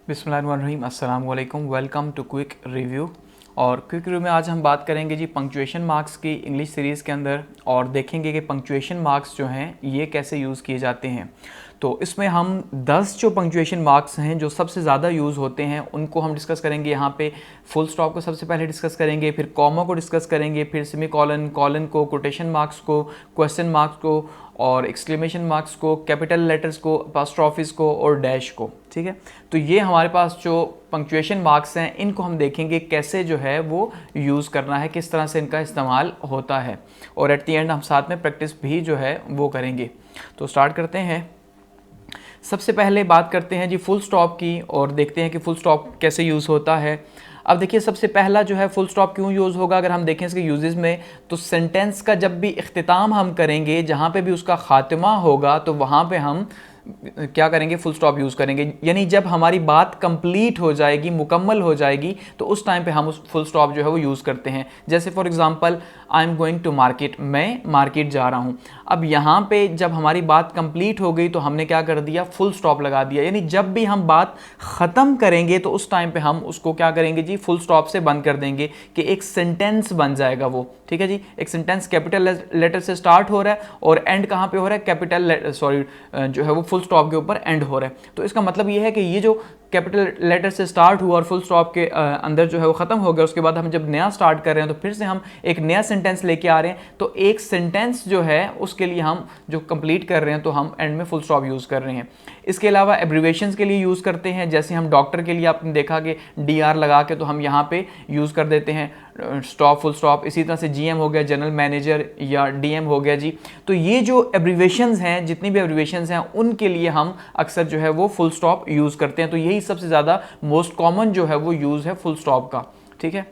बिस्मिल्लाहिर्रहमानिर्रहीम, अस्सलाम वालेकुम। Welcome to quick review. और क्विक रिव्यू में आज हम बात करेंगे जी पंक्चुएशन मार्क्स की इंग्लिश सीरीज़ के अंदर, और देखेंगे कि पंक्चुएशन मार्क्स जो हैं ये कैसे यूज़ किए जाते हैं। तो इसमें हम 10 जो पंक्चुएशन मार्क्स हैं जो सबसे ज़्यादा यूज़ होते हैं उनको हम डिस्कस करेंगे। यहाँ पे फुल स्टॉप को सबसे पहले डिस्कस करेंगे, फिर कॉमा को डिस्कस करेंगे, फिर सेमी कॉलन, कॉलन को, कोटेशन मार्क्स को, क्वेश्चन मार्क्स को, और एक्सक्लेमेशन मार्क्स को, कैपिटल लेटर्स को, अपोस्ट्रोफिस को और डैश को। ठीक है, तो ये हमारे पास जो पंक्चुएशन मार्क्स हैं इनको हम देखेंगे कैसे जो है वो यूज़ करना है, किस तरह से इनका इस्तेमाल होता है, और एट द एंड हम साथ में प्रैक्टिस भी जो है वो करेंगे। तो स्टार्ट करते हैं। सबसे पहले बात करते हैं जी फुल स्टॉप की, और देखते हैं कि फुल स्टॉप कैसे यूज़ होता है। अब देखिए, सबसे पहला जो है फुल स्टॉप क्यों यूज़ होगा, अगर हम देखें इसके यूजेस में, तो सेंटेंस का जब भी इख्तिताम हम करेंगे, जहाँ पे भी उसका खात्मा होगा, तो वहाँ पे हम क्या करेंगे, फुल स्टॉप यूज़ करेंगे। यानी जब हमारी बात कंप्लीट हो जाएगी, मुकम्मल हो जाएगी, तो उस टाइम पे हम उस फुल स्टॉप जो है वो यूज़ करते हैं। जैसे for example, I am going to market, मैं मार्केट जा रहा हूँ। अब यहाँ पे जब हमारी बात कंप्लीट हो गई तो हमने क्या कर दिया, फुल स्टॉप लगा दिया। यानी जब भी हम बात ख़त्म करेंगे तो उस टाइम पे हम उसको क्या करेंगे जी, फुल स्टॉप से बंद कर देंगे कि एक सेंटेंस बन जाएगा वो। ठीक है जी, एक सेंटेंस कैपिटल लेटर से स्टार्ट हो रहा है और एंड कहाँ पे हो रहा है, कैपिटल जो है वो फुल स्टॉप के ऊपर एंड हो रहा है। तो इसका मतलब ये है कि ये जो कैपिटल लेटर से स्टार्ट हुआ और फुल स्टॉप के अंदर जो है वो ख़त्म हो गया, उसके बाद हम जब नया स्टार्ट कर रहे हैं तो फिर से हम एक नया सेंटेंस लेके आ रहे हैं। तो एक सेंटेंस जो है उसके लिए हम जो कंप्लीट कर रहे हैं तो हम एंड में फुल स्टॉप यूज़ कर रहे हैं। इसके अलावा एब्रीवेशंस के लिए यूज़ करते हैं। जैसे हम डॉक्टर के लिए आपने देखा कि DR लगा के तो हम यहाँ पे यूज़ कर देते हैं स्टॉप, फुल स्टॉप। इसी तरह से GM हो गया, जनरल मैनेजर, या DM हो गया जी। तो ये जो एब्रीवेशंस हैं, जितनी भी एब्रीवेशंस हैं, उनके लिए हम अक्सर जो है वो फुल स्टॉप यूज़ करते हैं। तो यही सबसे ज़्यादा मोस्ट कॉमन जो है वो यूज़ है फुल स्टॉप का। ठीक है,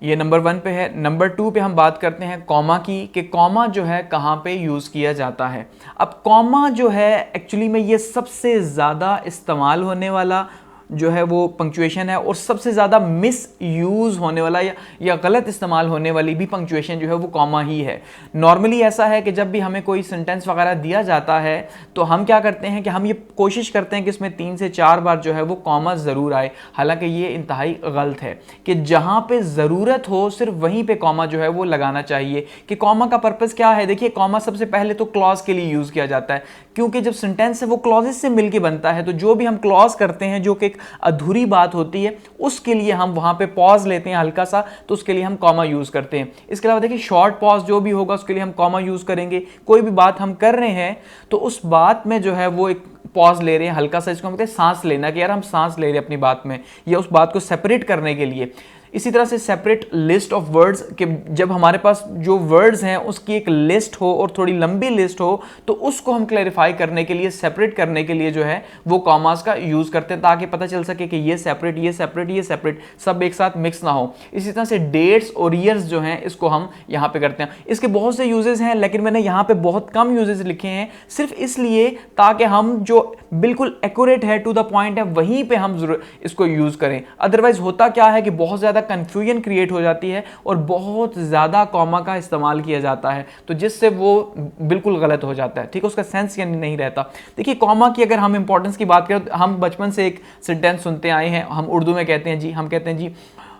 ये नंबर 1 पे है। नंबर 2 पे हम बात करते हैं कॉमा की, कि कॉमा जो है कहाँ पे यूज़ किया जाता है। अब कॉमा जो है एक्चुअली में ये सबसे ज़्यादा इस्तेमाल होने वाला जो है वो पंक्चुएशन है, और सबसे ज़्यादा मिस यूज़ होने वाला या गलत इस्तेमाल होने वाली भी पंक्चुएशन जो है वो कॉमा ही है। नॉर्मली ऐसा है कि जब भी हमें कोई सेंटेंस वगैरह दिया जाता है तो हम क्या करते हैं कि हम ये कोशिश करते हैं कि इसमें 3 से 4 बार जो है वो कॉमा ज़रूर आए। हालांकि ये इंतहाई गलत है कि जहाँ पे ज़रूरत हो सिर्फ वहीं पे कॉमा जो है वो लगाना चाहिए। कि कॉमा का पर्पज़ क्या है, देखिए कॉमा सबसे पहले तो क्लॉज के लिए यूज़ किया जाता है, क्योंकि जब सेंटेंस है वो क्लॉजेस से मिलकर बनता है। तो जो भी हम क्लॉज करते हैं जो कि एक अधूरी बात होती है, उसके लिए हम वहां पे पॉज लेते हैं हल्का सा, तो उसके लिए हम कॉमा यूज करते हैं। इसके अलावा देखिए शॉर्ट पॉज जो भी होगा उसके लिए हम कॉमा यूज करेंगे। कोई भी बात हम कर रहे हैं तो उस बात में जो है वो एक पॉज ले रहे हैं हल्का सा, इसको हम कहते हैं सांस लेना, कि यार हम सांस ले रहे हैं अपनी बात में, या उस बात को सेपरेट करने के लिए। इसी तरह से सेपरेट लिस्ट ऑफ वर्ड्स, कि जब हमारे पास जो वर्ड्स हैं उसकी एक लिस्ट हो और थोड़ी लंबी लिस्ट हो, तो उसको हम क्लैरिफाई करने के लिए, सेपरेट करने के लिए जो है वो कॉमास का यूज करते हैं, ताकि पता चल सके कि ये सेपरेट, ये सेपरेट, ये सेपरेट, सब एक साथ मिक्स ना हो। इसी तरह से डेट्स और ईयर्स जो हैं इसको हम यहाँ पे करते हैं। इसके बहुत से यूजेस हैं, लेकिन मैंने यहाँ पे बहुत कम यूजेस लिखे हैं, सिर्फ इसलिए ताकि हम जो बिल्कुल एक्यूरेट है, टू द पॉइंट है, वहीं पे हम इसको यूज करें। अदरवाइज होता क्या है कि बहुत ज्यादा कंफ्यूजन क्रिएट हो जाती है और बहुत ज़्यादा कॉमा का इस्तेमाल किया जाता है, तो जिससे वो बिल्कुल गलत हो जाता है। ठीक है, उसका सेंस यानी नहीं रहता। देखिए कॉमा की अगर हम इंपॉर्टेंस की बात करें, हम बचपन से एक सेंटेंस सुनते आए हैं, हम उर्दू में कहते हैं जी, हम कहते हैं जी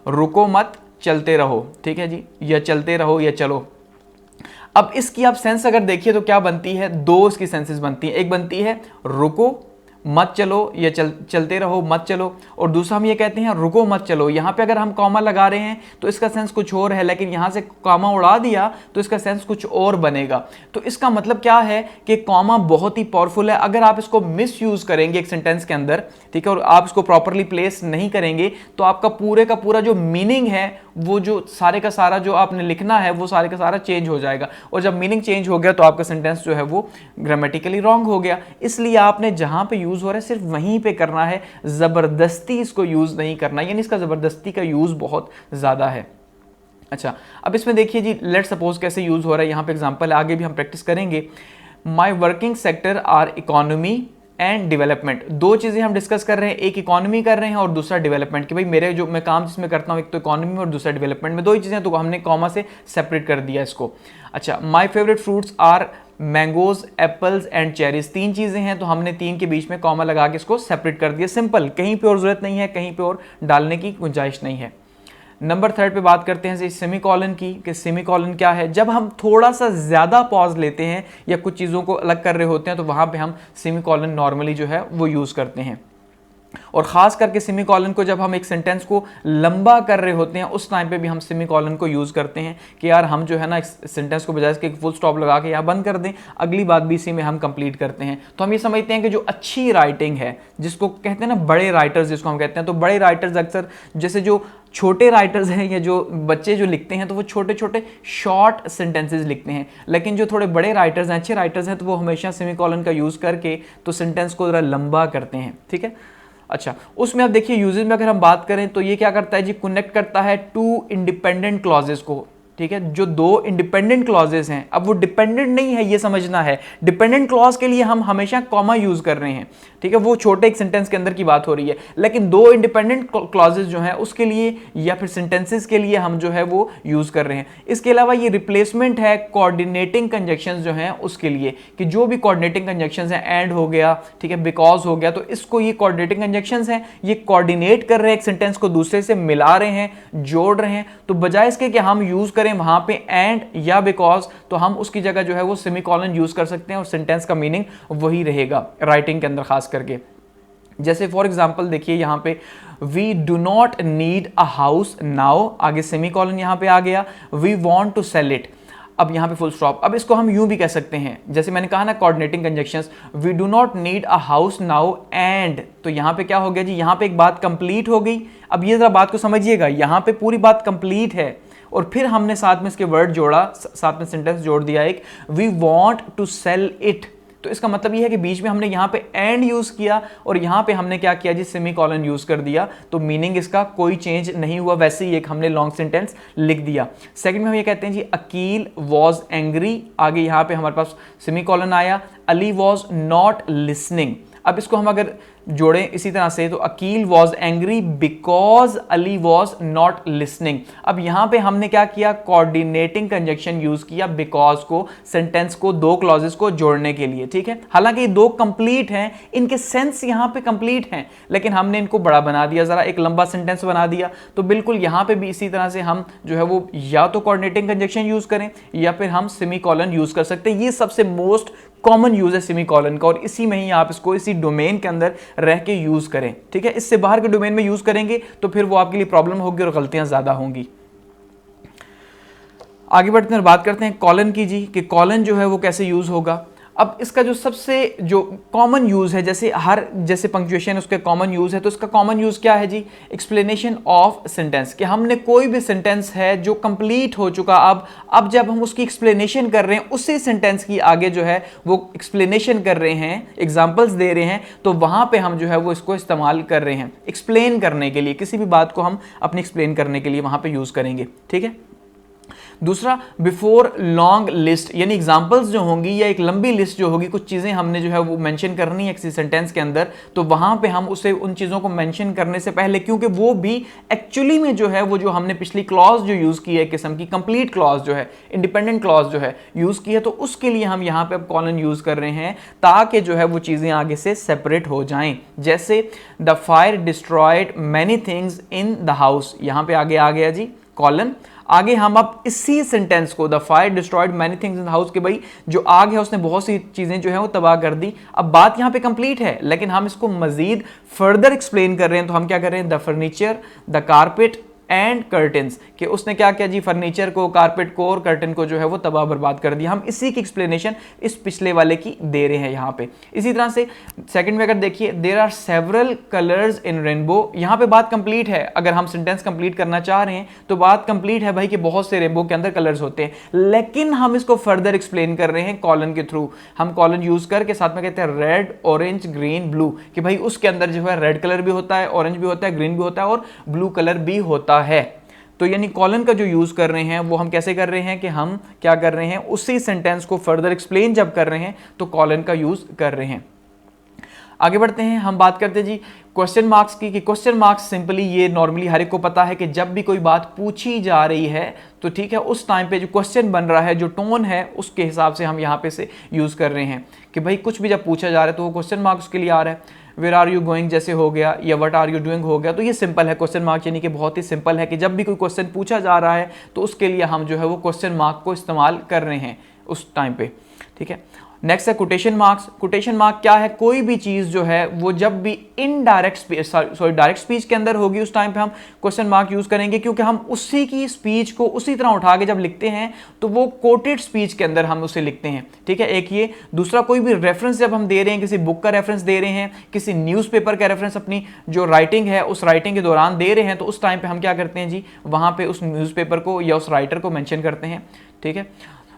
रुको मत चलते रहो। ठीक है जी, या चलते रहो या चलो। अब इसकी आप सेंस अगर देखिए तो क्या बनती है, दो इसकी सेंसेस बनती है। एक बनती है रुको मत चलो, या चलते रहो मत चलो, और दूसरा हम ये कहते हैं रुको मत चलो। यहाँ पे अगर हम कॉमा लगा रहे हैं तो इसका सेंस कुछ और है, लेकिन यहाँ से कॉमा उड़ा दिया तो इसका सेंस कुछ और बनेगा। तो इसका मतलब क्या है कि कॉमा बहुत ही पावरफुल है। अगर आप इसको मिस यूज करेंगे एक सेंटेंस के अंदर, ठीक है, और आप इसको प्रॉपरली प्लेस नहीं करेंगे, तो आपका पूरे का पूरा जो मीनिंग है, वो जो सारे का सारा जो आपने लिखना है वो सारे का सारा चेंज हो जाएगा, और जब मीनिंग चेंज हो गया तो आपका सेंटेंस जो है वो ग्रामेटिकली रॉन्ग हो गया। इसलिए आपने जहां पे यूज हो रहा है सिर्फ वहीं पे करना है, जबरदस्ती इसको यूज नहीं करना, यानी इसका जबरदस्ती का यूज बहुत ज्यादा है। अच्छा, अब इसमें देखिए जी, लेट सपोज कैसे यूज हो रहा है, यहाँ पे एग्जांपल है, आगे भी हम प्रैक्टिस करेंगे। My working sector are economy and development. दो चीज़ें हम डिस्कस कर रहे हैं, एक इकोनॉमी कर रहे हैं और दूसरा डेवलपमेंट, कि भाई मेरे जो मैं काम जिसमें करता हूँ एक तो इकोनॉमी में और दूसरा डेवलपमेंट में, दो ही चीज़ें, तो हमने कॉमा से सेपरेट कर दिया इसको। अच्छा, my favourite fruits are mangoes, apples and cherries, 3 चीजें हैं, तो हमने 3 के बीच में कॉमा लगा के इसको सेपरेट कर दिया। सिंपल, कहीं पे और जरूरत नहीं है, कहीं पे और डालने की गुंजाइश नहीं है। नंबर 3 पे बात करते हैं सेमीकॉलन की, कि सेमीकॉलन क्या है। जब हम थोड़ा सा ज्यादा पॉज लेते हैं या कुछ चीजों को अलग कर रहे होते हैं, तो वहां पे हम सेमीकॉलन नॉर्मली जो है वो यूज करते हैं। और खास करके सेमीकॉलन को जब हम एक सेंटेंस को लंबा कर रहे होते हैं, उस टाइम पे भी हम सेमीकॉलन को यूज करते हैं कि यार हम जो है ना इस सेंटेंस को बजाय इसके एक फुल स्टॉप लगा के यहाँ बंद कर दें, अगली बात भी इसी में हम कंप्लीट करते हैं। तो हम ये समझते हैं कि जो अच्छी राइटिंग है, जिसको कहते हैं ना बड़े राइटर्स जिसको हम कहते हैं, तो बड़े राइटर्स अक्सर जैसे जो छोटे राइटर्स हैं या जो बच्चे जो लिखते हैं, तो वो छोटे छोटे शॉर्ट सेंटेंसेस लिखते हैं, लेकिन जो थोड़े बड़े राइटर्स हैं, अच्छे राइटर्स हैं, तो वो हमेशा सेमीकॉलन का यूज करके तो सेंटेंस को जरा लंबा करते हैं। ठीक है, अच्छा, उसमें आप देखिए यूजेज में अगर हम बात करें तो ये क्या करता है जी, कनेक्ट करता है 2 इंडिपेंडेंट क्लॉजेस को। ठीक है, जो 2 इंडिपेंडेंट क्लॉजेस हैं, अब वो डिपेंडेंट नहीं है, ये समझना है। डिपेंडेंट क्लॉज के लिए हम हमेशा कॉमा यूज कर रहे हैं, ठीक है, वो छोटे एक सेंटेंस के अंदर की बात हो रही है, लेकिन 2 इंडिपेंडेंट क्लॉजेस जो हैं उसके लिए या फिर सेंटेंसेस के लिए हम जो है वो यूज कर रहे हैं। इसके अलावा ये रिप्लेसमेंट है कोऑर्डिनेटिंग कंजक्शंस जो हैं उसके लिए, कि जो भी कोऑर्डिनेटिंग कंजक्शंस हैं, एंड हो गया, ठीक है, बिकॉज हो गया, तो इसको ये कोऑर्डिनेटिंग कंजक्शंस हैं, ये कोऑर्डिनेट कर रहे हैं, एक सेंटेंस को दूसरे से मिला रहे हैं, जोड़ रहे हैं। तो बजाय इसके कि हम यूज करें वहां पे एंड या बिकॉज, तो हम उसकी जगह जो है वो सेमीकॉलन यूज कर सकते हैं और सेंटेंस का मीनिंग वही रहेगा राइटिंग के अंदर खास करके। जैसे फॉर एग्जांपल देखिए यहां पे we do not need a house now, आगे सेमीकॉलन यहां पे आ गया, we want to sell it, अब यहां पे फुल स्टॉप। अब इसको हम यूं भी कह सकते हैं, जैसे मैंने कहा ना coordinating conjunctions, we do not need a house now and, तो यहां पे क्या हो गया जी, यहां पे एक बात कंप्लीट हो गई। अब ये जरा बात को समझिएगा, यहां पे पूरी बात कंप्लीट है और फिर हमने साथ में इसके वर्ड जोड़ा, साथ में सेंटेंस जोड़ दिया एक, we want to sell it. तो इसका मतलब यह है कि बीच में हमने यहां पे एंड यूज किया और यहां पे हमने क्या किया जी, सेमीकॉलन यूज कर दिया, तो मीनिंग इसका कोई चेंज नहीं हुआ, वैसे ही एक हमने लॉन्ग सेंटेंस लिख दिया। सेकंड में हम ये कहते हैं जी, अकील वॉज एंग्री, आगे यहां पे हमारे पास सेमीकॉलन आया, अली वॉज नॉट लिसनिंग। अब इसको हम अगर जोड़ें इसी तरह से, तो Akeel was angry because Ali was not listening. अब यहां पे हमने क्या किया, कोऑर्डिनेटिंग कंजक्शन यूज किया बिकॉज को, सेंटेंस को 2 क्लॉजेस को जोड़ने के लिए। ठीक है, हालांकि ये 2 कंप्लीट हैं, इनके सेंस यहां पे कंप्लीट हैं, लेकिन हमने इनको बड़ा बना दिया, जरा एक लंबा सेंटेंस बना दिया। तो बिल्कुल यहां पे भी इसी तरह से हम जो है वो या तो कोऑर्डिनेटिंग कंजक्शन यूज करें या फिर हम सेमीकॉलन यूज कर सकते हैं। ये सबसे मोस्ट कॉमन यूज है सेमीकॉलन का, और इसी में ही आप इसको इसी डोमेन के अंदर रह के यूज करें। ठीक है, इससे बाहर के डोमेन में यूज करेंगे तो फिर वो आपके लिए प्रॉब्लम होगी और गलतियां ज्यादा होंगी। आगे बढ़ते हैं, बात करते हैं कॉलन की जी, कि कॉलन जो है वो कैसे यूज होगा। अब इसका जो सबसे जो कॉमन यूज है, जैसे पंक्चुएशन उसके कॉमन यूज है, तो इसका कॉमन यूज क्या है जी, एक्सप्लेनेशन ऑफ सेंटेंस, कि हमने कोई भी सेंटेंस है जो कंप्लीट हो चुका, अब जब हम उसकी एक्सप्लेनेशन कर रहे हैं, उसी सेंटेंस की आगे जो है वो एक्सप्लेनेशन कर रहे हैं, एग्जांपल्स दे रहे हैं, तो वहां पे हम जो है वो इसको इस्तेमाल कर रहे हैं एक्सप्लेन करने के लिए, किसी भी बात को हम अपनी एक्सप्लेन करने के लिए वहां पे यूज करेंगे। ठीक है, दूसरा बिफोर लॉन्ग लिस्ट, यानी एग्जांपल्स जो होंगी या एक लंबी लिस्ट जो होगी, कुछ चीजें हमने जो है वो मेंशन करनी है किसी सेंटेंस के अंदर, तो वहां पे हम उसे उन चीजों को मेंशन करने से पहले, क्योंकि वो भी एक्चुअली में जो है वो जो हमने पिछली क्लॉज जो यूज की है, किस्म की कंप्लीट क्लॉज जो है, इंडिपेंडेंट क्लॉज जो है यूज की है, तो उसके लिए हम यहां पे अब कॉलन यूज कर रहे हैं ताकि जो है वो चीजें आगे से सेपरेट हो जाएं। जैसे the fire destroyed many things in the house, यहां पे आगे आ गया जी कॉलन, आगे हम अब इसी सेंटेंस को, the fire destroyed many things in the house, के भाई जो आग है उसने बहुत सी चीजें जो है वो तबाह कर दी। अब बात यहां पे कंप्लीट है, लेकिन हम इसको मजीद फर्दर एक्सप्लेन कर रहे हैं, तो हम क्या कर रहे हैं, the furniture, the carpet and curtains, कि उसने क्या किया जी, फर्नीचर को, कारपेट को और कर्टन को जो है वो तबाह बर्बाद कर दिया। हम इसी की एक्सप्लेनेशन इस पिछले वाले की दे रहे हैं यहां पे। इसी तरह से सेकंड में अगर देखिए, there are several colours in rainbow, यहां पे बात कंप्लीट है, अगर हम सेंटेंस कंप्लीट करना चाह रहे हैं तो बात कंप्लीट है भाई कि बहुत से रेनबो के अंदर कलर्स होते हैं, लेकिन हम इसको फर्दर एक्सप्लेन कर रहे हैं कॉलन के थ्रू। हम कॉलन यूज करके साथ में कहते हैं रेड, ऑरेंज, ग्रीन, ब्लू, कि भाई उसके अंदर जो है रेड कलर भी होता है, ऑरेंज भी होता है, ग्रीन भी होता है और ब्लू कलर भी होता है। तो यानी कॉलन का जो यूज कर रहे हैं वो हम कैसे कर रहे हैं, कि हम क्या कर रहे हैं, उसी सेंटेंस को फर्दर एक्सप्लेन जब कर रहे हैं तो कॉलन का यूज कर रहे हैं। आगे बढ़ते हैं, हम बात करते हैं जी क्वेश्चन मार्क्स की, कि क्वेश्चन मार्क्स सिंपली ये नॉर्मली हर एक को पता है कि जब भी कोई बात पूछी जा रही है तो ठीक है, उस टाइम पे जो क्वेश्चन बन रहा है, जो टोन है, उसके हिसाब से हम यहाँ पे से यूज़ कर रहे हैं कि भाई कुछ भी जब पूछा जा रहा है तो वो क्वेश्चन मार्क उसके लिए आ रहा है। वेयर आर यू गोइंग जैसे हो गया, या व्हाट आर यू डूइंग हो गया, तो ये सिंपल है क्वेश्चन मार्क, यानी कि बहुत ही सिंपल है कि जब भी कोई क्वेश्चन पूछा जा रहा है तो उसके लिए हम जो है वो क्वेश्चन मार्क को इस्तेमाल कर रहे हैं उस टाइम पे, ठीक है। नेक्स्ट है कोटेशन मार्क्स। कोटेशन मार्क क्या है? कोई भी चीज जो है वो जब भी indirect speech, sorry direct speech के अंदर होगी उस टाइम पे हम क्वेश्चन मार्क यूज करेंगे, क्योंकि हम उसी की स्पीच को उसी तरह उठा के जब लिखते हैं तो वो कोटेड स्पीच के अंदर हम उसे लिखते हैं, ठीक है। एक ये, दूसरा कोई भी रेफरेंस जब हम दे रहे हैं, किसी बुक का रेफरेंस दे रहे हैं, किसी न्यूज़पेपर का रेफरेंस अपनी जो राइटिंग है उस राइटिंग के दौरान दे रहे हैं, तो उस टाइम पे हम क्या करते हैं जी, वहां पे उस न्यूज़पेपर को या उस राइटर को मेंशन करते हैं, ठीक है।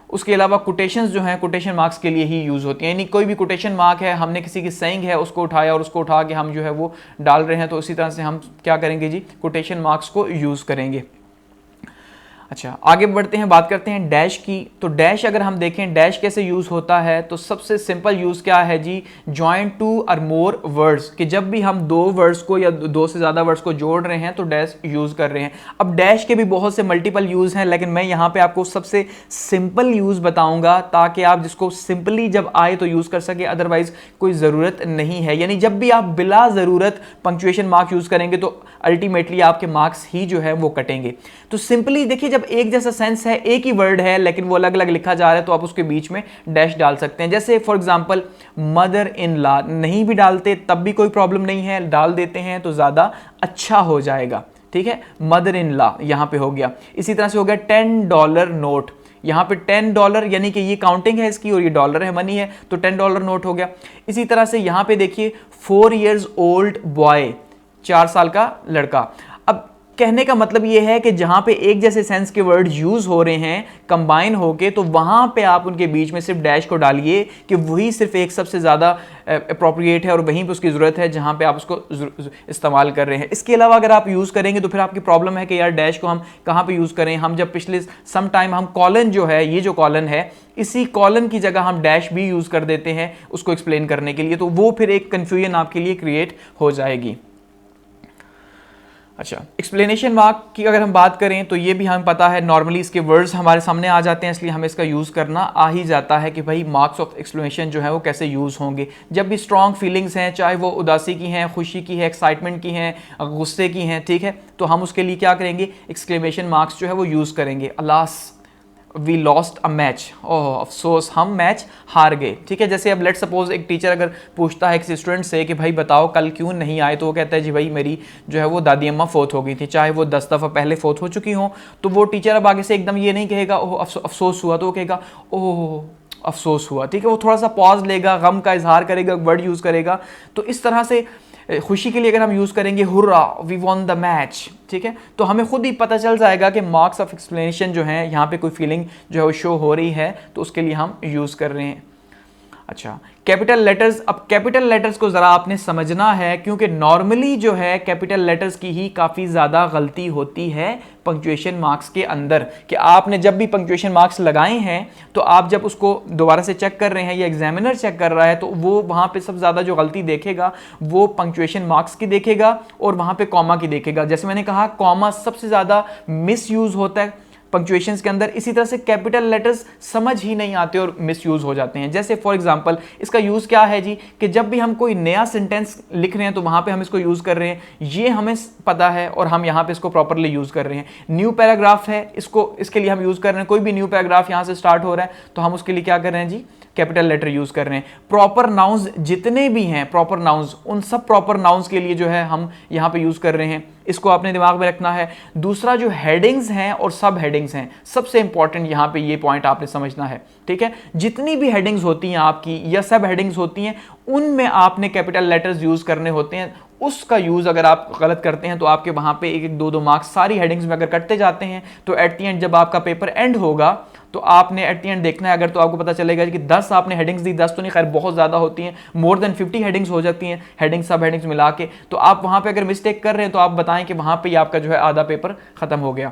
उसके अलावा कोटेशंस जो हैं कोटेशन मार्क्स के लिए ही यूज़ होती हैं, यानी कोई भी कोटेशन मार्क है, हमने किसी की सेइंग है उसको उठाया और उसको उठा के हम जो है वो डाल रहे हैं, तो उसी तरह से हम क्या करेंगे जी, कोटेशन मार्क्स को यूज़ करेंगे। अच्छा, आगे बढ़ते हैं, बात करते हैं डैश की। तो डैश अगर हम देखें डैश कैसे यूज़ होता है, तो सबसे सिंपल यूज़ क्या है जी, जॉइन टू और मोर वर्ड्स, कि जब भी हम दो वर्ड्स को या दो से ज़्यादा वर्ड्स को जोड़ रहे हैं तो डैश यूज़ कर रहे हैं। अब डैश के भी बहुत से मल्टीपल यूज़ हैं, लेकिन मैं यहाँ पे आपको सबसे सिंपल यूज़ बताऊँगा ताकि आप जिसको सिंपली जब आए तो यूज़ कर सके, अदरवाइज कोई ज़रूरत नहीं है। यानी जब भी आप बिला ज़रूरत पंक्चुएशन मार्क यूज़ करेंगे तो अल्टीमेटली आपके मार्क्स ही जो है वो कटेंगे। तो सिंपली देखिए, जब एक जैसा सेंस है, एक ही वर्ड है लेकिन वो अलग अलग लिखा जा रहा है, तो आप उसके बीच में डैश डाल सकते हैं। जैसे for example mother in law, नहीं भी डालते तब भी कोई प्रॉब्लम नहीं है, डाल देते हैं तो ज्यादा अच्छा हो जाएगा, ठीक है। मदर इन लॉ यहां पे हो गया। इसी तरह से हो गया $10 नोट, यहां पे $10 यानी कि ये काउंटिंग है इसकी और ये डॉलर है, मनी है, तो $10 नोट हो गया। इसी तरह से यहां पे देखिए 4 years old बॉय, 4 साल का लड़का। अब कहने का मतलब ये है कि जहां पे एक जैसे सेंस के वर्ड यूज हो रहे हैं कंबाइन होके, तो वहां पे आप उनके बीच में सिर्फ डैश को डालिए कि वही सिर्फ एक सबसे ज्यादा अप्रोप्रिएट है और वहीं पे उसकी जरूरत है जहां पे आप उसको इस्तेमाल कर रहे हैं। इसके अलावा अगर आप यूज करेंगे तो फिर आपकी प्रॉब्लम है कि यार डैश को हम कहां पे यूज करें। हम जब पिछले सम टाइम हम कॉलन जो है, ये जो कॉलन है, इसी कॉलन की जगह हम डैश भी यूज कर देते हैं उसको एक्सप्लेन करने के लिए, तो वो फिर एक कंफ्यूजन आपके लिए क्रिएट हो जाएगी। अच्छा, एक्सप्लेनेशन मार्क की अगर हम बात करें तो ये भी हमें पता है, नॉर्मली इसके वर्ड्स हमारे सामने आ जाते हैं, इसलिए हमें इसका यूज़ करना आ ही जाता है कि भाई मार्क्स ऑफ एक्सप्लेनेशन जो है वो कैसे यूज़ होंगे। जब भी स्ट्रॉन्ग फीलिंग्स हैं, चाहे वो उदासी की हैं, खुशी की है, एक्साइटमेंट की हैं, गुस्से की हैं, ठीक है, तो हम उसके लिए क्या करेंगे, एक्सक्लेमेशन मार्क्स जो है वो यूज़ करेंगे। Alas we lost a match, oh अफसोस हम मैच हार गए, ठीक है। जैसे अब लेट सपोज एक टीचर अगर पूछता है किसी स्टूडेंट से कि भाई बताओ कल क्यों नहीं आए, तो वो कहता है जी भाई मेरी जो है वो दादी अम्मा फोत हो गई थी, चाहे वो 10 दफ़ा पहले फोत हो चुकी हो, तो वो टीचर अब आगे से एकदम ये नहीं कहेगा ओह अफसोस हुआ, तो वो कहेगा ओह अफसोस हुआ, ठीक है। वो थोड़ा सा पॉज लेगा, गम का इजहार करेगा, वर्ड यूज़ करेगा। तो इस तरह से खुशी के लिए अगर हम यूज़ करेंगे hurrah we won the match, ठीक है, तो हमें खुद ही पता चल जाएगा कि मार्क्स ऑफ एक्सप्लेनेशन जो है यहाँ पे कोई फीलिंग जो है वो शो हो रही है, तो उसके लिए हम यूज़ कर रहे हैं। अच्छा, कैपिटल लेटर्स। अब कैपिटल लेटर्स को ज़रा आपने समझना है, क्योंकि नॉर्मली जो है कैपिटल लेटर्स की ही काफ़ी ज़्यादा गलती होती है पंक्चुएशन मार्क्स के अंदर, कि आपने जब भी पंक्चुएशन मार्क्स लगाए हैं तो आप जब उसको दोबारा से चेक कर रहे हैं या एग्जामिनर चेक कर रहा है, तो वो वहाँ पे सबसे ज़्यादा जो गलती देखेगा वो पंक्चुएशन मार्क्स की देखेगा और वहाँ पे कॉमा की देखेगा। जैसे मैंने कहा कॉमा सबसे ज़्यादा मिस यूज़ होता है पंक्चुएशंस के अंदर। इसी तरह से कैपिटल लेटर्स समझ ही नहीं आते और मिसयूज हो जाते हैं। जैसे फॉर एग्जांपल इसका यूज क्या है जी, कि जब भी हम कोई नया सेंटेंस लिख रहे हैं तो वहां पे हम इसको यूज कर रहे हैं, ये हमें पता है और हम यहां पे इसको प्रॉपरली यूज कर रहे हैं। न्यू पैराग्राफ है, इसके लिए हम यूज कर रहे हैं, कोई भी न्यू पैराग्राफ यहां से स्टार्ट हो रहा है तो हम उसके लिए क्या कर रहे हैं जी, कैपिटल लेटर यूज कर रहे हैं। प्रॉपर नाउन्स जितने भी हैं, प्रॉपर नाउन्स, उन सब प्रॉपर नाउन्स के लिए जो है हम यहां पे यूज कर रहे हैं, इसको आपने दिमाग में रखना है। दूसरा जो हेडिंग्स हैं और सब हेडिंग्स हैं, सबसे इंपॉर्टेंट यहां पे ये पॉइंट आपने समझना है, ठीक है। जितनी भी हेडिंग्स होती हैं आपकी या सब हेडिंग्स होती हैं, उनमें आपने कैपिटल लेटर्स यूज करने होते हैं। उसका यूज अगर आप गलत करते हैं तो आपके वहां पे 1-1, 2-2 मार्क्स सारी हेडिंग्स में अगर कटते जाते हैं, तो एट द एंड जब आपका पेपर एंड होगा तो आपने एट द एंड देखना है, अगर तो आपको पता चलेगा कि 10 आपने हेडिंग्स दी, 10 तो नहीं, खैर बहुत ज्यादा होती हैं, मोर देन 50 हेडिंग्स हो जाती हैं, हेडिंग्स सब हेडिंग्स मिला के, तो आप वहां पे अगर मिस्टेक कर रहे हैं तो आप बताएं कि वहां पे आपका जो है आधा पेपर खत्म हो गया।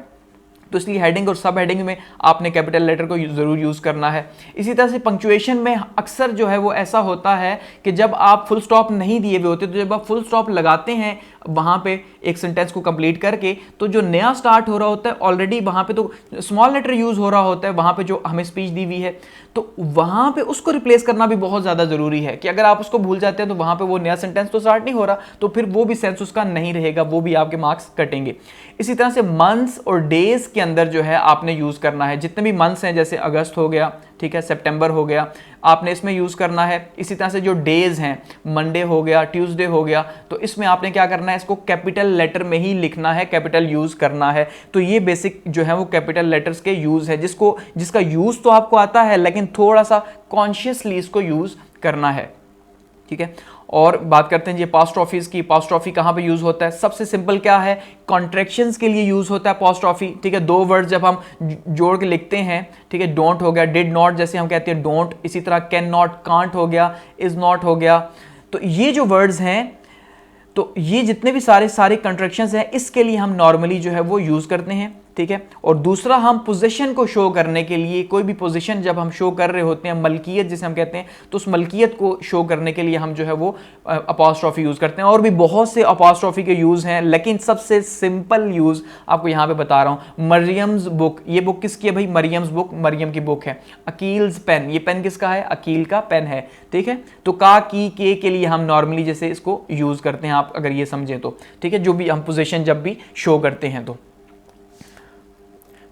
तो इसलिए हेडिंग और सब हेडिंग में आपने कैपिटल लेटर को ज़रूर यूज़ करना है। इसी तरह से पंक्चुएशन में अक्सर जो है वो ऐसा होता है कि जब आप फुल स्टॉप नहीं दिए हुए होते, तो जब आप फुल स्टॉप लगाते हैं वहाँ पे एक सेंटेंस को कंप्लीट करके, तो जो नया स्टार्ट हो रहा होता है ऑलरेडी वहाँ पे तो स्मॉल लेटर यूज़ हो रहा होता है वहाँ पे जो हमें स्पीच दी हुई है, तो वहाँ पे उसको रिप्लेस करना भी बहुत ज़्यादा ज़रूरी है कि अगर आप उसको भूल जाते हैं तो वहाँ पे वो नया सेंटेंस तो स्टार्ट नहीं हो रहा, तो फिर वो भी सेंस उसका नहीं रहेगा, वो भी आपके मार्क्स कटेंगे। इसी तरह से मंथ्स और डेज के अंदर जो है आपने यूज़ करना है, जितने भी मंथ्स हैं जैसे अगस्त हो गया, ठीक है, सितंबर हो गया, आपने इसमें यूज़ करना है। इसी तरह से जो डेज हैं, मंडे हो गया, ट्यूसडे हो गया, तो इसमें आपने क्या करना है, इसको कैपिटल लेटर में ही लिखना है, कैपिटल यूज़ करना है। तो ये बेसिक जो है वो कैपिटल लेटर्स के यूज़ है, जिसका यूज़ तो आपको आता है लेकिन थोड़ा सा कॉन्शियसली इसको यूज़ करना है, ठीक है। और बात करते हैं जी अपॉस्ट्रोफीज की। अपॉस्ट्रोफी कहाँ पे यूज होता है? सबसे सिंपल क्या है, कॉन्ट्रैक्शंस के लिए यूज होता है अपॉस्ट्रोफी, ठीक है। दो वर्ड जब हम जोड़ के लिखते हैं, ठीक है, डोंट हो गया, डिड नॉट जैसे हम कहते हैं डोंट, इसी तरह कैन नॉट, कांट हो गया, इज नॉट हो गया, तो ये जो वर्ड्स हैं, तो ये जितने भी सारे कॉन्ट्रैक्शंस हैं, इसके लिए हम नॉर्मली जो है वो यूज करते हैं, ठीक है। और दूसरा, हम पोजीशन को शो करने के लिए, कोई भी पोजीशन जब हम शो कर रहे होते हैं, मलकियत जिसे हम कहते हैं, तो उस मलकियत को शो करने के लिए हम जो है वो अपॉस्ट्रोफी यूज करते हैं। और भी बहुत से अपॉस्ट्रोफी के यूज हैं, लेकिन सबसे सिंपल यूज आपको यहां पे बता रहा हूं। मरियम्स बुक, ये बुक किसकी है भाई? मरियम्स बुक, मरियम की बुक है। अकील्स पेन, ये पेन किसका है? अकील का पेन है, ठीक है। तो का, की, के लिए हम नॉर्मली जैसे इसको यूज करते हैं, आप अगर ये समझे तो, ठीक है, जो भी हम पोजीशन जब भी शो करते हैं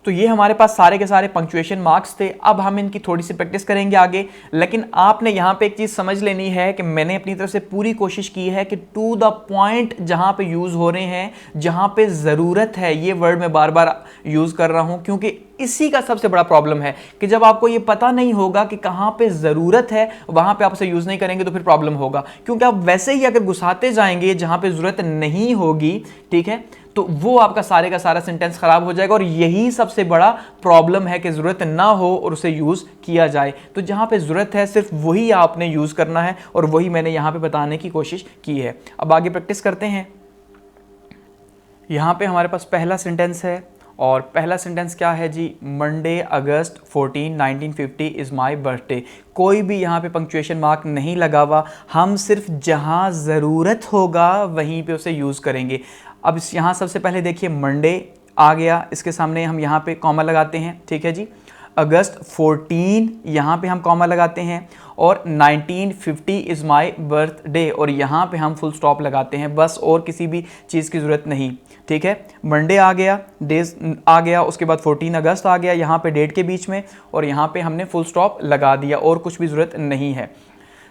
तो ये हमारे पास सारे के सारे पंक्चुएशन मार्क्स थे। अब हम इनकी थोड़ी सी प्रैक्टिस करेंगे आगे, लेकिन आपने यहाँ पे एक चीज़ समझ लेनी है कि मैंने अपनी तरफ से पूरी कोशिश की है कि टू द पॉइंट जहाँ पे यूज़ हो रहे हैं, जहाँ पे ज़रूरत है, ये वर्ड मैं बार बार यूज़ कर रहा हूँ, क्योंकि इसी का सबसे बड़ा प्रॉब्लम है कि जब आपको ये पता नहीं होगा कि कहाँ पे ज़रूरत है, वहाँ पे आप उसे यूज़ नहीं करेंगे तो फिर प्रॉब्लम होगा। क्योंकि आप वैसे ही अगर घुसाते जाएंगे जहाँ पे ज़रूरत नहीं होगी, ठीक है, तो वो आपका सारे का सारा सेंटेंस खराब हो जाएगा। और यही सबसे बड़ा प्रॉब्लम है कि ज़रूरत ना हो और उसे यूज़ किया जाए। तो जहाँ पे ज़रूरत है सिर्फ वही आपने यूज़ करना है, और वही मैंने यहाँ पे बताने की कोशिश की है। अब आगे प्रैक्टिस करते हैं। यहाँ पे हमारे पास पहला सेंटेंस है, और पहला सेंटेंस क्या है जी? Monday August 14 1950 is my birthday. कोई भी यहाँ पे पंक्चुएशन मार्क नहीं लगा हुआ, हम सिर्फ जहाँ ज़रूरत होगा वहीं पे उसे यूज़ करेंगे। अब यहाँ सबसे पहले देखिए मंडे आ गया, इसके सामने हम यहाँ पे कॉमा लगाते हैं, ठीक है जी। अगस्त 14 यहाँ पे हम कॉमा लगाते हैं, और 1950 इज़ माई बर्थडे, और यहाँ पे हम फुल स्टॉप लगाते हैं, बस और किसी भी चीज़ की ज़रूरत नहीं, ठीक है। मंडे आ गया, डेज आ गया, उसके बाद 14 अगस्त आ गया यहाँ पे डेट के बीच में, और यहाँ पे हमने फुल स्टॉप लगा दिया, और कुछ भी ज़रूरत नहीं है।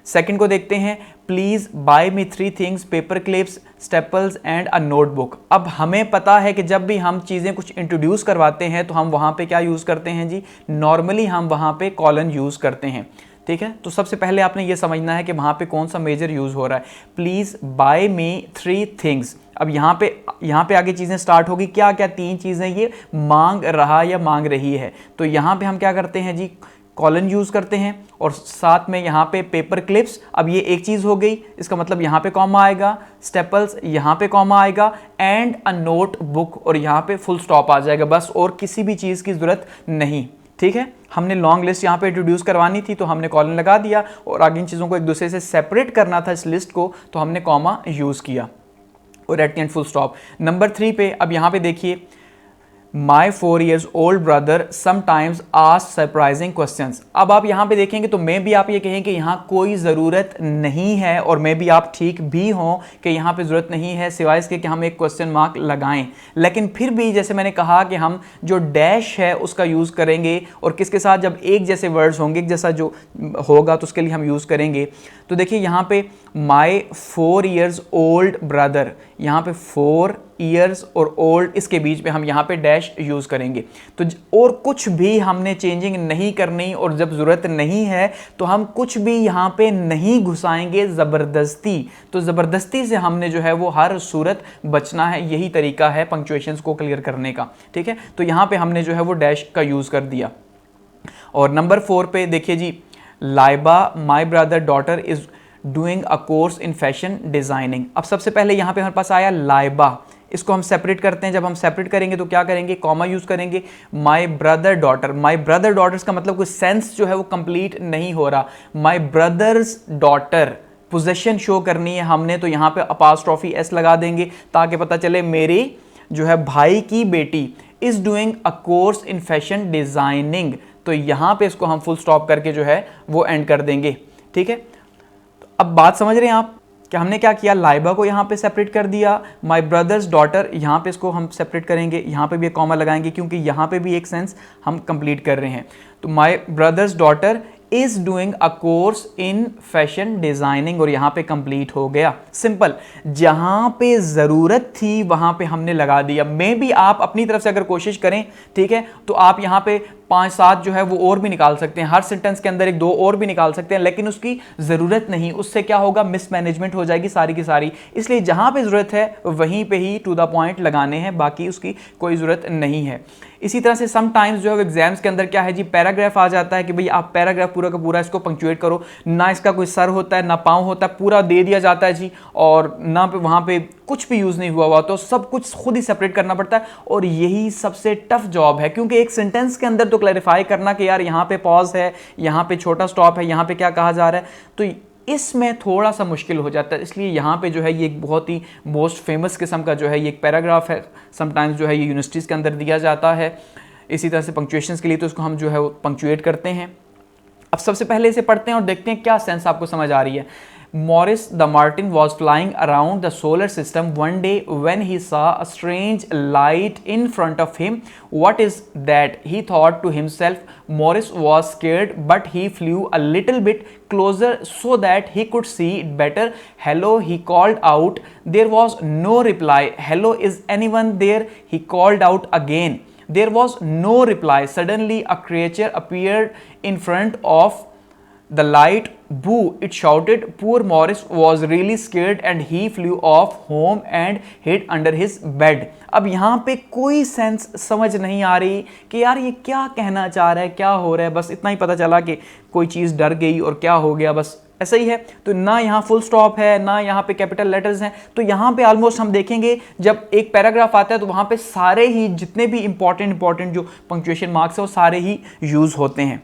सेकंड को देखते हैं, please buy me 3 things, paper clips, staples and a notebook. अब हमें पता है कि जब भी हम चीज़ें कुछ इंट्रोड्यूस करवाते हैं तो हम वहाँ पे क्या यूज़ करते हैं जी? नॉर्मली हम वहाँ पे कॉलन यूज़ करते हैं, ठीक है। तो सबसे पहले आपने ये समझना है कि वहाँ पे कौन सा मेजर यूज़ हो रहा है। Please buy me 3 things. अब यहाँ पे आगे चीज़ें स्टार्ट होगी, क्या क्या 3 चीज़ें ये मांग रहा या मांग रही है। तो यहाँ पे हम क्या करते हैं जी? कॉलन यूज़ करते हैं, और साथ में यहाँ पे पेपर क्लिप्स। अब ये एक चीज़ हो गई, इसका मतलब यहाँ पे कॉमा आएगा, स्टेपल्स यहाँ पे कॉमा आएगा, एंड अ नोट बुक, और यहाँ पे फुल स्टॉप आ जाएगा, बस और किसी भी चीज़ की ज़रूरत नहीं, ठीक है। हमने लॉन्ग लिस्ट यहाँ पे इंट्रोड्यूस करवानी थी तो हमने कॉलन लगा दिया, और आगे इन चीज़ों को एक दूसरे से सेपरेट करना था इस लिस्ट को, तो हमने कॉमा यूज़ किया, और at the end full stop. Number 3 पे अब यहाँ पे देखिए, माई 4 years old brother sometimes asks surprising questions। अब आप यहाँ पे देखेंगे तो मैं भी आप ये कहें कि यहाँ कोई ज़रूरत नहीं है, और मैं भी आप ठीक भी हों कि यहाँ पे ज़रूरत नहीं है, सिवाय इसके कि हम एक क्वेश्चन मार्क लगाएं। लेकिन फिर भी जैसे मैंने कहा कि हम जो डैश है उसका यूज़ करेंगे, और किसके साथ? जब एक जैसे वर्ड्स होंगे, एक जैसा जो होगा तो उसके लिए हम यूज़ करेंगे। तो देखिए यहाँ पे माई 4 years old brother, यहाँ पे 4 ईयर्स और ओल्ड, इसके बीच में हम यहाँ पे डैश यूज़ करेंगे। तो और कुछ भी हमने चेंजिंग नहीं करनी, और जब ज़रूरत नहीं है तो हम कुछ भी यहाँ पे नहीं घुसाएंगे ज़बरदस्ती। तो ज़बरदस्ती से हमने जो है वो हर सूरत बचना है, यही तरीका है पंक्चुएशंस को क्लियर करने का, ठीक है। तो यहाँ पे हमने जो है वो डैश का यूज़ कर दिया। और नंबर 4 पे देखिए जी, Laiba my brother daughter is doing a course in fashion designing. अब सबसे पहले यहाँ पे हमारे पास आया लाइबा, इसको हम सेपरेट करते हैं। जब हम सेपरेट करेंगे तो क्या करेंगे, कॉमा यूज करेंगे। My brother daughter, my brother daughters का मतलब कोई सेंस जो है वो कंप्लीट नहीं हो रहा। माई ब्रदर्स डॉटर, पोजेशन शो करनी है हमने, तो यहां पे अपास्ट्रोफी एस लगा देंगे ताकि पता चले मेरी जो है भाई की बेटी is doing a course in fashion designing, तो यहां पे इसको हम फुल स्टॉप करके जो है वो एंड कर देंगे। ठीक है, तो अब बात समझ रहे हैं आप कि हमने क्या किया, लाइबा को यहाँ पे सेपरेट कर दिया, माय ब्रदर्स डॉटर यहाँ पे इसको हम सेपरेट करेंगे, यहाँ पे भी एक कॉमा लगाएंगे क्योंकि यहाँ पे भी एक सेंस हम कंप्लीट कर रहे हैं। तो my brothers daughter is doing a course in fashion designing, और यहाँ पे कंप्लीट हो गया। सिंपल, जहां पे जरूरत थी वहां पे हमने लगा दिया। मे भी आप अपनी तरफ से अगर कोशिश करें, ठीक है, तो आप यहाँ पे 5-7 जो है वो और भी निकाल सकते हैं, हर सेंटेंस के अंदर 1-2 और भी निकाल सकते हैं, लेकिन उसकी जरूरत नहीं, उससे क्या होगा, मिसमैनेजमेंट हो जाएगी सारी की सारी। इसलिए जहां पे जरूरत है वहीं पे ही टू द पॉइंट लगाने हैं, बाकी उसकी कोई जरूरत नहीं है। इसी तरह से समटाइम्स जो है एग्जाम्स के अंदर क्या है जी, पैराग्राफ आ जाता है कि भाई आप पैराग्राफ पूरा का पूरा इसको पंक्चुएट करो, ना इसका कोई सर होता है ना पाँव होता है, पूरा दे दिया जाता है जी, और ना पे वहाँ पे कुछ भी यूज़ नहीं हुआ तो सब कुछ खुद ही सेपरेट करना पड़ता है, और यही सबसे टफ जॉब है, क्योंकि एक सेंटेंस के अंदर तो क्लैरिफाई करना कि यार यहाँ पे पॉज है, यहाँ पे छोटा स्टॉप है, यहाँ पे क्या कहा जा रहा है, तो इसमें थोड़ा सा मुश्किल हो जाता है। इसलिए यहाँ पे जो है ये एक बहुत ही मोस्ट फेमस किस्म का जो है ये एक पैराग्राफ है, समटाइम्स जो है ये यूनिवर्सिटीज़ के अंदर दिया जाता है। इसी तरह से पंक्चुएशंस के लिए तो इसको हम जो है वो पंक्चुएट करते हैं। अब सबसे पहले इसे पढ़ते हैं और देखते हैं क्या सेंस आपको समझ आ रही है। Morris the Martin was flying around the solar system one day when he saw a strange light in front of him. What is that? He thought to himself. Morris was scared, but he flew a little bit closer so that he could see it better. Hello, he called out. There was no reply. Hello, is anyone there? He called out again. There was no reply. Suddenly, a creature appeared in front of the light. Boo, it shouted. Poor Morris was really scared and he flew off home and hid under his bed. अब यहाँ पे कोई sense समझ नहीं आ रही कि यार ये क्या कहना चाह रहा है, क्या हो रहा है, बस इतना ही पता चला कि कोई चीज़ डर गई और क्या हो गया, बस ऐसा ही है। तो ना यहाँ फुल स्टॉप है ना यहाँ पे कैपिटल लेटर्स हैं, तो यहाँ पे ऑलमोस्ट हम देखेंगे जब एक पैराग्राफ आता है तो वहाँ पे सारे ही जितने भी इंपॉर्टेंट जो पंक्चुएशन मार्क्स है वो सारे ही यूज़ होते हैं।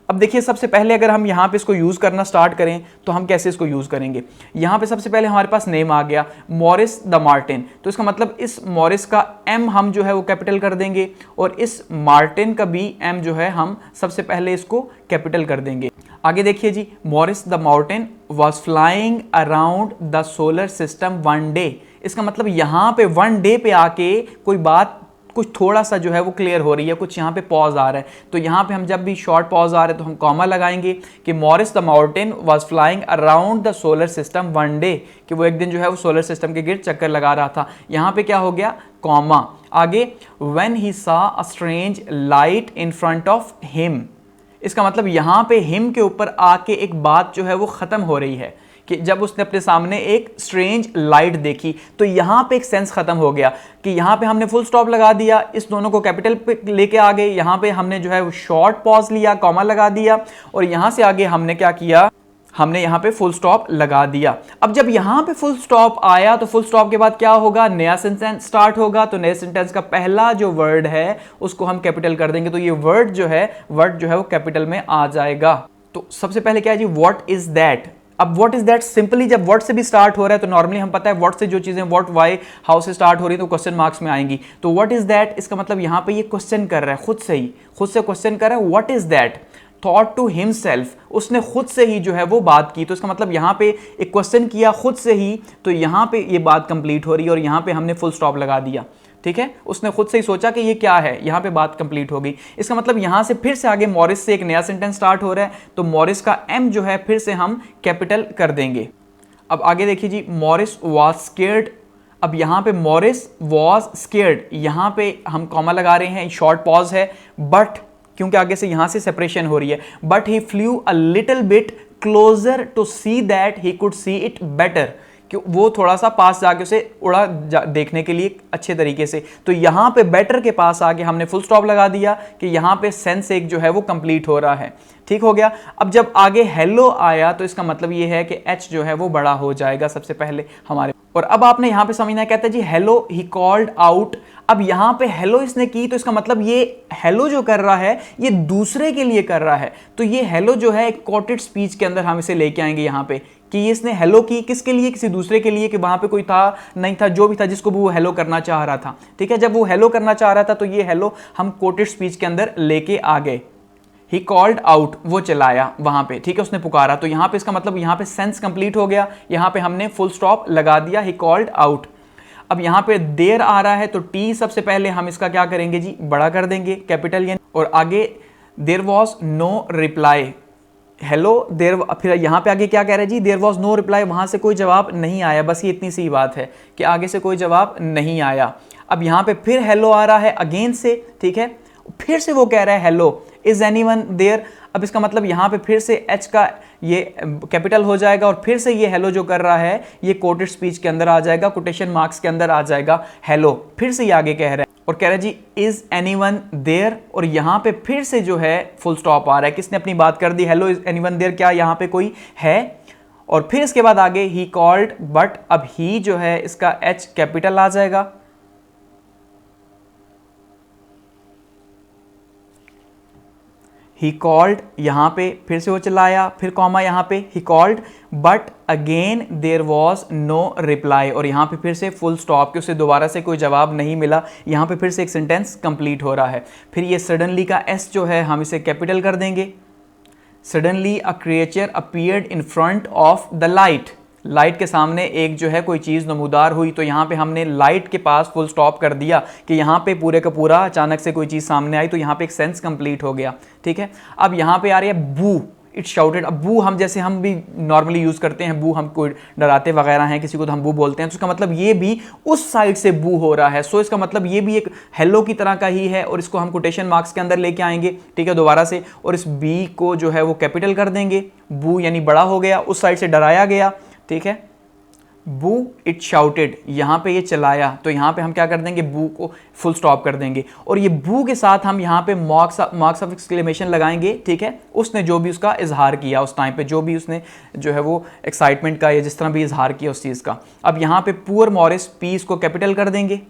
अब देखिए, सबसे पहले अगर हम यहाँ पे इसको यूज़ करना स्टार्ट करें तो हम कैसे इसको यूज़ करेंगे। यहाँ पे सबसे पहले हमारे पास नेम आ गया, मॉरिस द मार्टिन, तो इसका मतलब इस मॉरिस का एम हम जो है वो कैपिटल कर देंगे, और इस मार्टिन का भी एम जो है हम सबसे पहले इसको कैपिटल कर देंगे। आगे देखिए जी, Morris the Martian was flying around the solar system one day, इसका मतलब यहाँ पे वन डे पे आके कोई बात कुछ थोड़ा सा जो है वो क्लियर हो रही है, कुछ यहाँ पे पॉज आ रहा है, तो यहाँ पे हम जब भी शॉर्ट पॉज आ रहे हैं तो हम कॉमा लगाएंगे कि Morris the Martin was flying around the solar system one day, कि वो एक दिन जो है वो सोलर सिस्टम के गिर्द चक्कर लगा रहा था। यहाँ पे क्या हो गया, कॉमा। आगे, when he saw a strange light in front of him, इसका मतलब यहाँ पे हिम के ऊपर आके एक बात जो है वो ख़त्म हो रही है कि जब उसने अपने सामने एक स्ट्रेंज लाइट देखी, तो यहाँ पे एक सेंस खत्म हो गया कि यहाँ पे हमने फुल स्टॉप लगा दिया, इस दोनों को कैपिटल पे लेके आ गए, यहाँ पे हमने जो है वो शॉर्ट पॉज लिया, कॉमा लगा दिया, और यहाँ से आगे हमने क्या किया, हमने यहाँ पे फुल स्टॉप लगा दिया। अब जब यहाँ पे फुल स्टॉप आया तो फुल स्टॉप के बाद क्या होगा, नया सेंटेंस स्टार्ट होगा, तो नए सेंटेंस का पहला जो वर्ड है उसको हम कैपिटल कर देंगे, तो ये वर्ड जो है वो कैपिटल में आ जाएगा। तो सबसे पहले क्या है जी, व्हाट इज दैट। अब व्हाट इज दैट सिंपली जब वर्ड से भी स्टार्ट हो रहा है तो नॉर्मली हम पता है वर्ड से जो चीजें व्हाट, व्हाई, हाउ से स्टार्ट हो रही है तो क्वेश्चन मार्क्स में आएंगी। तो व्हाट इज दैट, इसका मतलब यहाँ पे ये क्वेश्चन कर रहा है, खुद से क्वेश्चन कर रहा है, what is that, thought to himself, उसने खुद से ही जो है वो बात की, तो इसका मतलब यहाँ पे एक क्वेश्चन किया खुद से ही, तो यहाँ पे ये बात कंप्लीट हो रही है और यहाँ पे हमने फुल स्टॉप लगा दिया। ठीक है, उसने खुद से ही सोचा कि ये क्या है, यहाँ पे बात कंप्लीट हो गई। इसका मतलब यहाँ से फिर से आगे मॉरिस से एक नया सेंटेंस स्टार्ट हो रहा है, तो मॉरिस का एम जो है फिर से हम कैपिटल कर देंगे। अब आगे देखिए जी, मॉरिस वॉज स्केयर्ड, अब यहाँ पे मॉरिस वॉज स्केयर्ड, यहाँ पे हम कॉमा लगा रहे हैं, शॉर्ट पॉज है, बट क्योंकि आगे से यहाँ से सेपरेशन हो रही है, but he flew a little bit closer to see that he could see it better, कि वो थोड़ा सा पास जाके उसे उड़ा देखने के लिए अच्छे तरीके से। तो यहाँ पे बेटर के पास आके हमने फुल स्टॉप लगा दिया कि यहाँ पे सेंस एक जो है वो कंप्लीट हो रहा है। ठीक हो गया। अब जब आगे हेलो आया तो इसका मतलब ये है कि एच जो है वो बड़ा हो जाएगा सबसे पहले हमारे। और अब आपने यहां पे समझना है, कहता है जी हेलो ही कॉल्ड आउट। अब यहां पे हेलो इसने की तो इसका मतलब ये हेलो जो कर रहा है ये दूसरे के लिए कर रहा है। तो ये हेलो जो है एक कोटेड स्पीच के अंदर हम इसे लेके आएंगे यहां पे कि इसने हेलो की किसके लिए, किसी दूसरे के लिए, कि वहां पे कोई था नहीं था, जो भी था जिसको भी वो हेलो करना चाह रहा था। ठीक है, जब वो हेलो करना चाह रहा था तो ये हेलो हम कोटेड स्पीच के अंदर लेके आ गए। ही कॉल्ड आउट, वो चलाया वहां पे, ठीक है, उसने पुकारा। तो यहां पे इसका मतलब यहां पे सेंस कंप्लीट हो गया, यहां पे हमने फुल स्टॉप लगा दिया, ही कॉल्ड आउट। अब यहां पे देर आ रहा है तो टी सबसे पहले हम इसका क्या करेंगे जी, बड़ा कर देंगे, कैपिटल यानी। और आगे there was no reply, hello there, फिर यहां पे आगे क्या कह रहा है जी, देर वॉज नो रिप्लाई, वहां से कोई जवाब नहीं आया। बस ये इतनी सी बात है कि आगे से कोई जवाब नहीं आया। अब यहां पे फिर हेलो आ रहा है अगेन से, ठीक है, फिर से वो कह रहा है हेलो, इज एनीवन देयर। अब इसका मतलब यहां पे फिर से एच का ये कैपिटल हो जाएगा और फिर से ये हेलो जो कर रहा है ये कोटेड स्पीच के अंदर आ जाएगा, कोटेशन मार्क्स के अंदर आ जाएगा हेलो। फिर से ये आगे कह रहा है और कह रहा है जी इज एनीवन देयर, और यहां पे फिर से जो है फुल स्टॉप आ रहा है। किसने अपनी बात कर दी, हेलो इज एनीवन देयर, क्या यहां पे कोई है। और फिर इसके बाद आगे ही कॉल्ड बट, अब ही जो है इसका एच कैपिटल आ जाएगा। ही कॉल्ड, यहां पे फिर से वो चलाया, फिर कॉमा यहां पे he called but again there was no reply, और यहां पे फिर से फुल स्टॉप कि उसे दोबारा से कोई जवाब नहीं मिला। यहां पे फिर से एक सेंटेंस कंप्लीट हो रहा है। फिर ये सडनली का एस जो है हम इसे कैपिटल कर देंगे। Suddenly a creature appeared in front of the light, light के सामने एक जो है कोई चीज़ नमूदार हुई। तो यहाँ पे हमने लाइट के पास फुल स्टॉप कर दिया कि यहाँ पे पूरे का पूरा अचानक से कोई चीज़ सामने आई, तो यहाँ पे एक सेंस कंप्लीट हो गया। ठीक है, अब यहाँ पे आ रही है बू, इट शाउटेड। अब बू हम जैसे हम भी नॉर्मली यूज़ करते हैं, बू हम कोई डराते वगैरह हैं किसी को तो हम बू बोलते हैं, तो इसका मतलब ये भी उस साइड से बू हो रहा है। सो इसका मतलब ये भी एक हेलो की तरह का ही है और इसको हम कोटेशन मार्क्स के अंदर लेके आएंगे। ठीक है, दोबारा से, और इस बी को जो है वो कैपिटल कर देंगे। बू यानी बड़ा हो गया, उस साइड से डराया गया। ठीक है, बू इट शाउटेड, यहां पे ये चलाया, तो यहां पे हम क्या कर देंगे, बू को फुल स्टॉप कर देंगे और ये बू के साथ हम यहां पे मार्क्स ऑफ एक्सक्लेमेशन लगाएंगे। ठीक है, उसने जो भी उसका इजहार किया उस टाइम पे, जो भी उसने जो है वो एक्साइटमेंट का या जिस तरह भी इजहार किया उस चीज़ का। अब यहां पे पुअर मॉरिस, पी इसको कैपिटल कर देंगे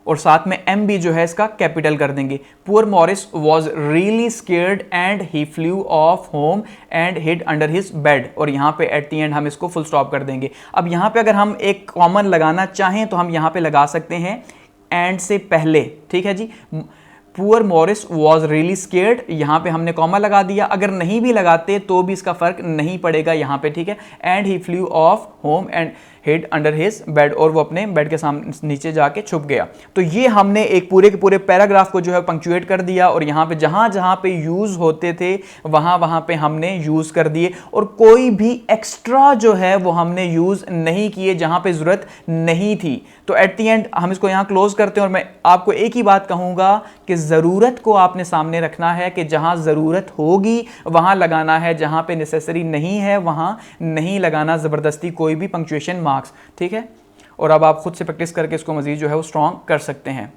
और साथ में एम भी जो है इसका कैपिटल कर देंगे। Poor Morris was really scared and he flew off home and hid under his bed, और यहाँ पे एट द एंड हम इसको फुल स्टॉप कर देंगे। अब यहाँ पे अगर हम एक कॉमन लगाना चाहें तो हम यहाँ पे लगा सकते हैं एंड से पहले। ठीक है जी, poor Morris was really scared, यहाँ पे हमने कॉमा लगा दिया। अगर नहीं भी लगाते तो भी इसका फर्क नहीं पड़ेगा यहाँ पे। ठीक है, and he flew off home and hid under his bed, और वो अपने बेड के सामने नीचे जाके छुप गया। तो ये हमने एक पूरे के पूरे पैराग्राफ को जो है पंक्चुएट कर दिया और यहाँ पे जहाँ जहाँ पे यूज़ होते थे वहाँ वहाँ पे हमने यूज़ कर दिए, और कोई भी एक्स्ट्रा जो है वो हमने यूज़ नहीं किए जहाँ पे ज़रूरत नहीं थी। तो एट द एंड हम इसको यहाँ क्लोज करते हैं और मैं आपको एक ही बात कहूँगा कि ज़रूरत को आपने सामने रखना है कि जहाँ ज़रूरत होगी वहाँ लगाना है, जहाँ पे नेसेसरी नहीं है वहाँ नहीं लगाना ज़बरदस्ती कोई भी पंक्चुएशन मार्क्स। ठीक है, और अब आप खुद से प्रैक्टिस करके इसको मज़ीद जो है वो स्ट्रॉन्ग कर सकते हैं।